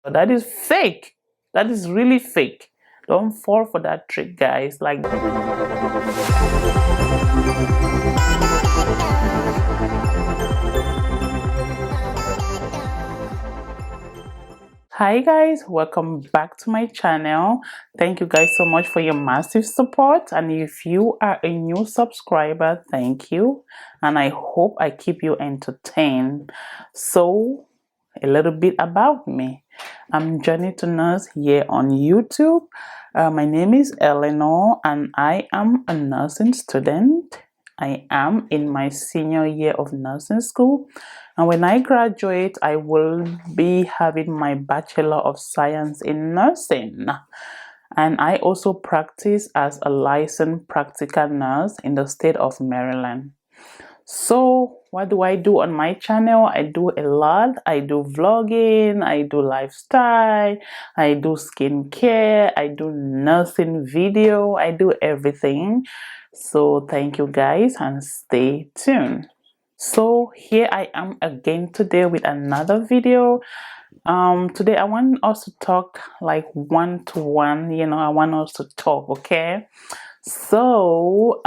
That is fake. That is really fake. Don't fall for that trick, guys. Like, hi guys, welcome back to my channel. Thank you guys so much for your massive support, and if you are a new subscriber, thank you, and I hope I keep you entertained. So a little bit about me. I'm Journey to Nurse here on YouTube. My name is Eleanor and I am a nursing student. I am in my senior year of nursing school, and when I graduate I will be having my Bachelor of Science in Nursing. And I also practice as a licensed practical nurse in the state of Maryland. So what do I do on my channel? I do a lot. I do vlogging, I do lifestyle, I do skincare, I do nursing video, I do everything. So thank you guys and stay tuned. So here I am again today with another video. Today I want us to talk like one-to-one, I want us to talk, okay? So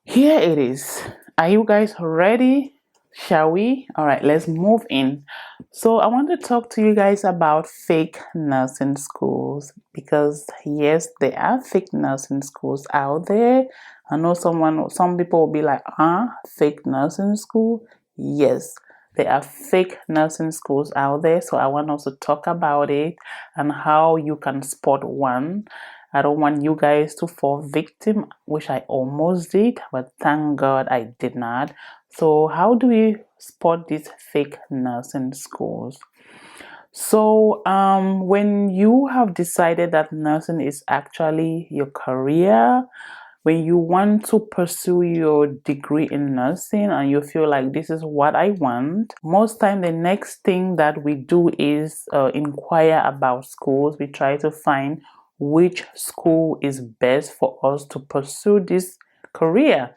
here it is. Are you guys ready? Shall we? All right, let's move in. So I want to talk to you guys about fake nursing schools, because yes, there are fake nursing schools out there. I know some people will be like, fake nursing school? Yes, there are fake nursing schools out there. So I want us to talk about it and how you can spot one. I don't want you guys to fall victim, which I almost did, but thank God I did not. So how do we spot these fake nursing schools? So when you have decided that nursing is actually your career, when you want to pursue your degree in nursing and you feel like this is what I want, most time the next thing that we do is inquire about schools. We try to find which school is best for us to pursue this career.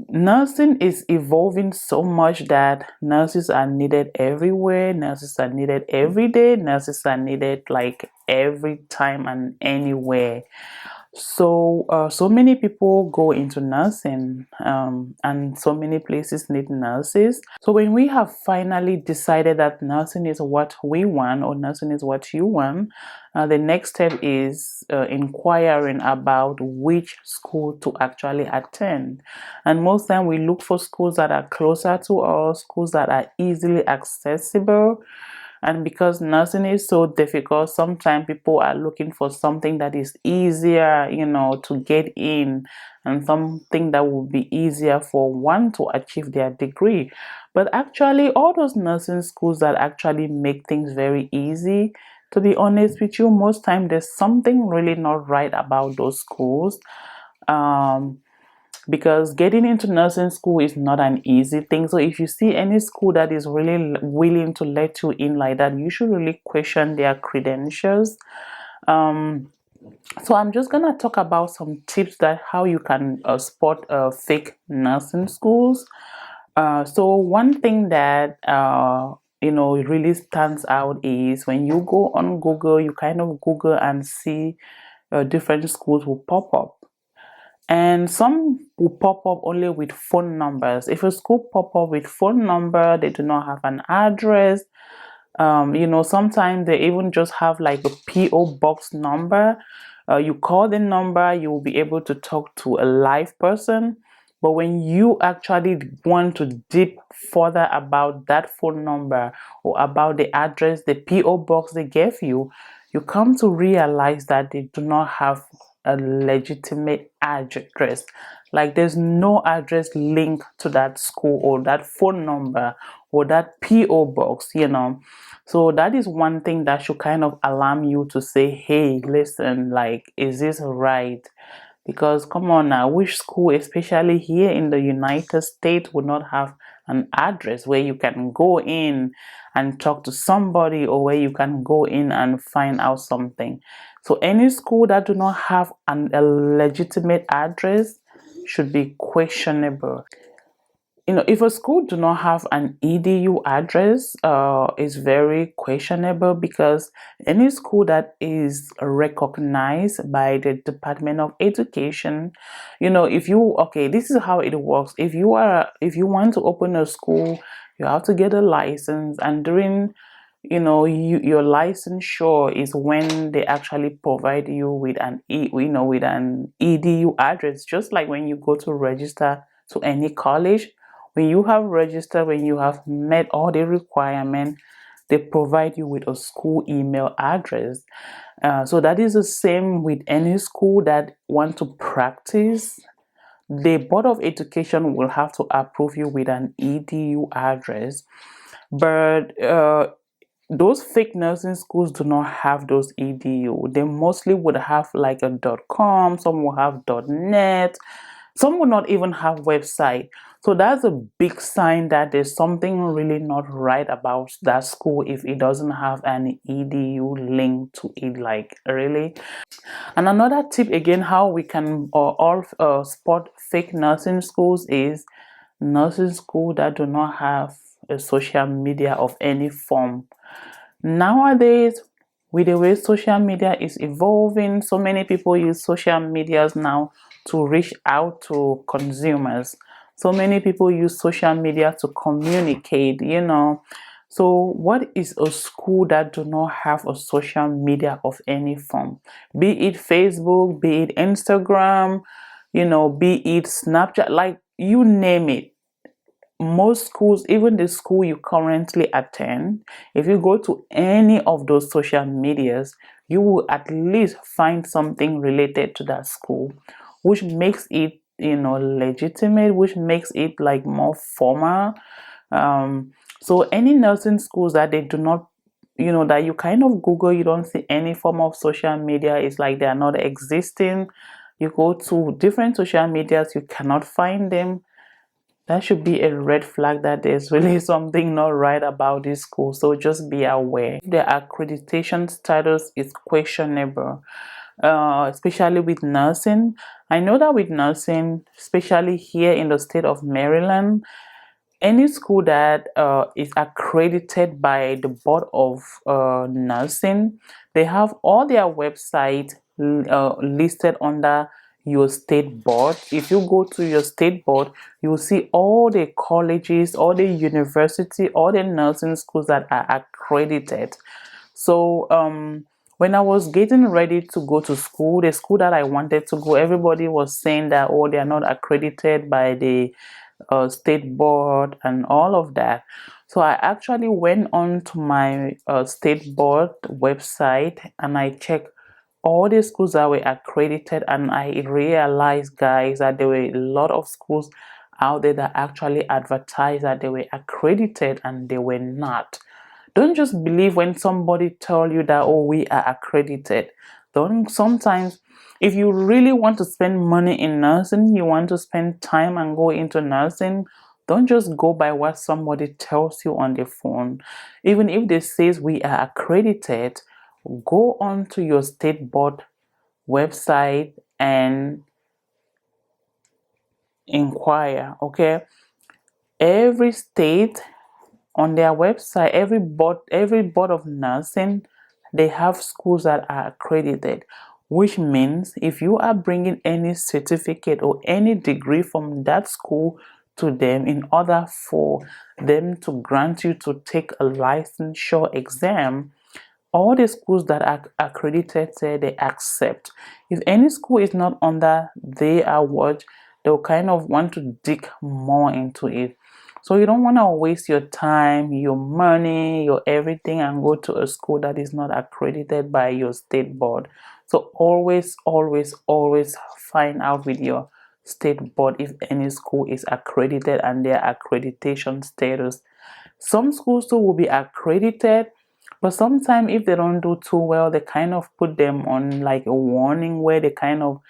Nursing is evolving so much that nurses are needed everywhere, nurses are needed every day, nurses are needed like every time and anywhere. So so many people go into nursing, and so many places need nurses. So when we have finally decided that nursing is what we want, or nursing is what you want, the next step is inquiring about which school to actually attend. And most time we look for schools that are closer to us, schools that are easily accessible. And because nursing is so difficult, sometimes people are looking for something that is easier, to get in, and something that will be easier for one to achieve their degree. But actually, all those nursing schools that actually make things very easy, to be honest with you, most time there's something really not right about those schools. Because getting into nursing school is not an easy thing. So if you see any school that is really willing to let you in like that, you should really question their credentials. So I'm just gonna talk about some tips that how you can spot fake nursing schools. So one thing that really stands out is when you go on Google, you kind of Google and see different schools will pop up. And some will pop up only with phone numbers. If a school pop up with phone number, they do not have an address. Sometimes they even just have like a PO box number. You call the number, you will be able to talk to a live person. But when you actually want to deep further about that phone number or about the address, the PO box they gave you, you come to realize that they do not have a legitimate address. Like there's no address linked to that school or that phone number or that PO box. So that is one thing that should kind of alarm you to say, hey, listen, like, is this right? Because come on now, which school, especially here in the United States, would not have an address where you can go in and talk to somebody, or where you can go in and find out something? So any school that do not have a legitimate address should be questionable. if a school do not have an edu address, is very questionable, because any school that is recognized by the Department of Education, if you, okay, this is how it works. If you want to open a school, you have to get a license, and during your licensure is when they actually provide you with with an edu address, just like when you go to register to any college. When you have registered, when you have met all the requirements, they provide you with a school email address. So that is the same with any school that want to practice. The Board of Education will have to approve you with an edu address. But those fake nursing schools do not have those edu. They mostly would have like a .com, some will have .net, some will not even have website. So that's a big sign that there's something really not right about that school if it doesn't have an edu link to it, like really. And another tip again, how we can all spot fake nursing schools, is nursing school that do not have a social media of any form. Nowadays, with the way social media is evolving, so many people use social medias now to reach out to consumers. So many people use social media to communicate. So what is a school that do not have a social media of any form? Be it Facebook, be it Instagram, be it Snapchat, like you name it. Most schools, even the school you currently attend, if you go to any of those social medias, you will at least find something related to that school, which makes it legitimate, which makes it like more formal. So any nursing schools that they do not, that you kind of Google, you don't see any form of social media, it's like they are not existing. You go to different social medias, you cannot find them. That should be a red flag that there's really something not right about this school. So just be aware. The accreditation status is questionable, especially with nursing. I know that with nursing, especially here in the state of Maryland, any school that is accredited by the Board of Nursing, they have all their websites listed under your state board. If you go to your state board, you will see all the colleges, all the university, all the nursing schools that are accredited. So when I was getting ready to go to school, the school that I wanted to go, everybody was saying that, oh, they are not accredited by the state board and all of that. So I actually went on to my state board website and I checked all the schools that were accredited, and I realized, guys, that there were a lot of schools out there that actually advertised that they were accredited and they were not. Don't just believe when somebody tell you that, oh, we are accredited. Don't Sometimes, if you really want to spend money in nursing, you want to spend time and go into nursing, don't just go by what somebody tells you on the phone. Even if they says we are accredited, go on to your state board website and inquire. Okay, every state on their website, every board of nursing, they have schools that are accredited, which means if you are bringing any certificate or any degree from that school to them in order for them to grant you to take a licensure exam, all the schools that are accredited say they accept. If any school is not under their award, they'll kind of want to dig more into it. So you don't want to waste your time, your money, your everything and go to a school that is not accredited by your state board. So always, always, always find out with your state board if any school is accredited and their accreditation status. Some schools too will be accredited, but sometimes if they don't do too well, they kind of put them on like a warning where they kind of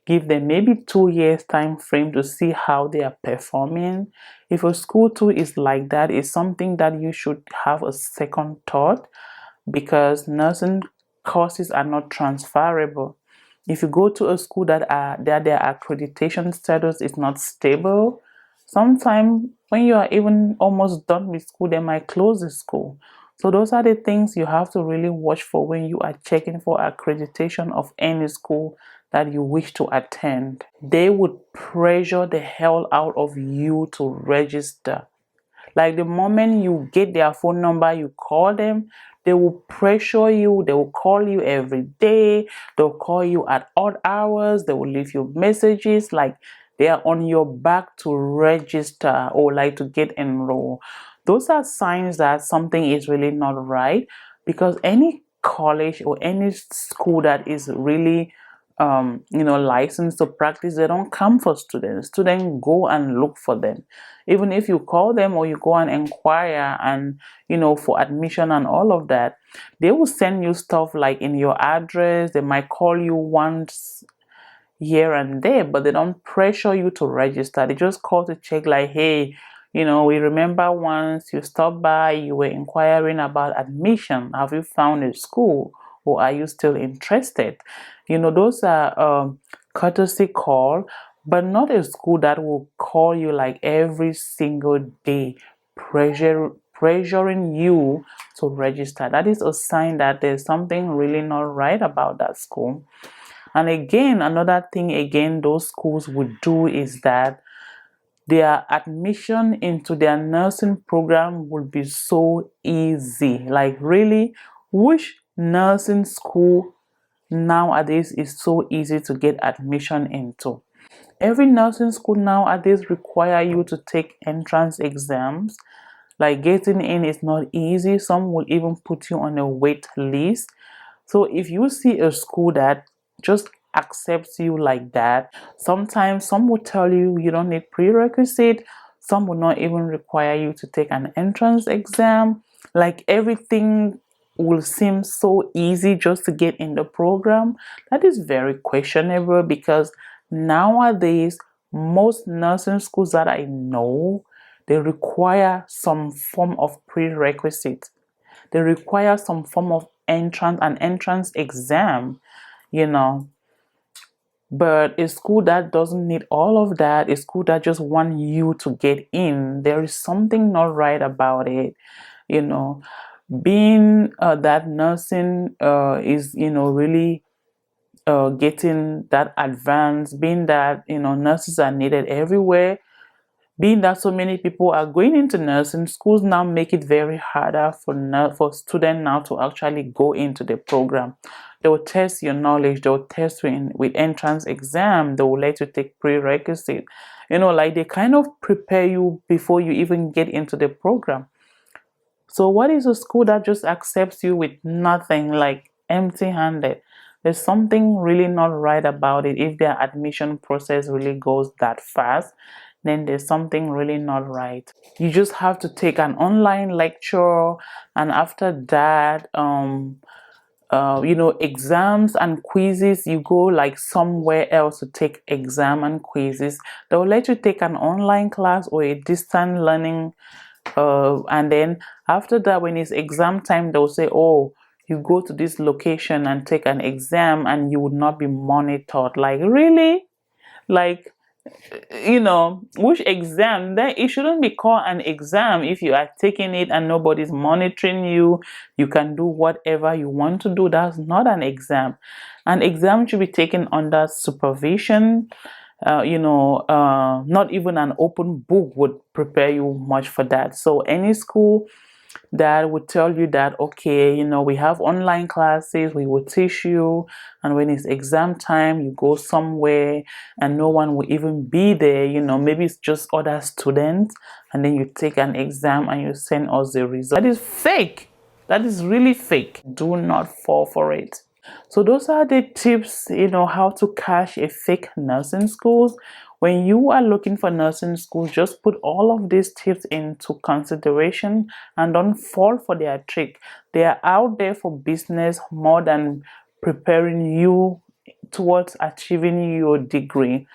give them maybe 2 years time frame to see how they are performing. If a school too is like that, it's something that you should have a second thought, because nursing courses are not transferable. If you go to a school that their accreditation status is not stable, sometimes When you are even almost done with school, they might close the school. So those are the things you have to really watch for when you are checking for accreditation of any school that you wish to attend. They would pressure the hell out of you to register. Like the moment you get their phone number, you call them, they will pressure you. They will call you every day. They'll call you at odd hours. They will leave you messages like they are on your back to register or like to get enrolled. Those are signs that something is really not right, because any college or any school that is really licensed to practice, they don't come for students. Students go and look for them. Even if you call them or you go and inquire and for admission and all of that, they will send you stuff like in your address. They might call you once here and there, but they don't pressure you to register. They just call to check like, hey, we remember once you stopped by, you were inquiring about admission. Have you found a school, or are you still interested? Those are courtesy call, but not a school that will call you like every single day, pressuring you to register. That is a sign that there's something really not right about that school. And again, another thing again those schools would do is that their admission into their nursing program would be so easy. Like really, which nursing school nowadays is so easy to get admission into? Every nursing school nowadays require you to take entrance exams. Like getting in is not easy. Some will even put you on a wait list. So if you see a school that just accepts you like that, sometimes some will tell you you don't need prerequisite. Some will not even require you to take an entrance exam. Like everything will seem so easy just to get in the program. That is very questionable, because nowadays most nursing schools that I know, they require some form of prerequisite. They require some form of an entrance exam, you know. But a school that doesn't need all of that, a school that just want you to get in, there is something not right about it, you know. Being that nursing is, really getting that advanced, being that, nurses are needed everywhere, being that so many people are going into nursing, schools now make it very harder for students now to actually go into the program. They will test your knowledge. They will test you with entrance exam. They will let you take prerequisite. Like they kind of prepare you before you even get into the program. So what is a school that just accepts you with nothing, like empty-handed? There's something really not right about it. If their admission process really goes that fast, then there's something really not right. You just have to take an online lecture, and after that, exams and quizzes, you go like somewhere else to take exam and quizzes. They will let you take an online class or a distant learning, and then after that, when it's exam time, they'll say, oh, you go to this location and take an exam and you would not be monitored. Like really? Like, which exam? Then it shouldn't be called an exam. If you are taking it and nobody's monitoring you, you can do whatever you want to do. That's not an exam. An exam should be taken under supervision. Not even an open book would prepare you much for that. So any school that would tell you that, okay, we have online classes, we will teach you, and when it's exam time, you go somewhere and no one will even be there, maybe it's just other students, and then you take an exam and you send us the result. That is fake. That is really fake. Do not fall for it. So those are the tips, how to catch a fake nursing schools. When you are looking for nursing schools, just put all of these tips into consideration and don't fall for their trick. They are out there for business more than preparing you towards achieving your degree.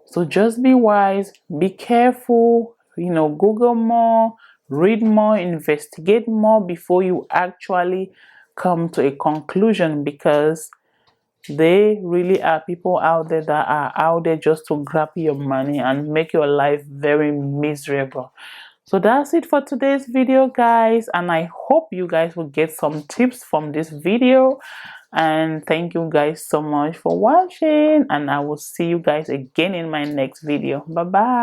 So just be wise, be careful, Google more, read more, investigate more before you actually come to a conclusion, because They really are people out there that are out there just to grab your money and make your life very miserable. So that's it for today's video, guys, and I hope you guys will get some tips from this video. And thank you guys so much for watching, and I will see you guys again in my next video. Bye bye.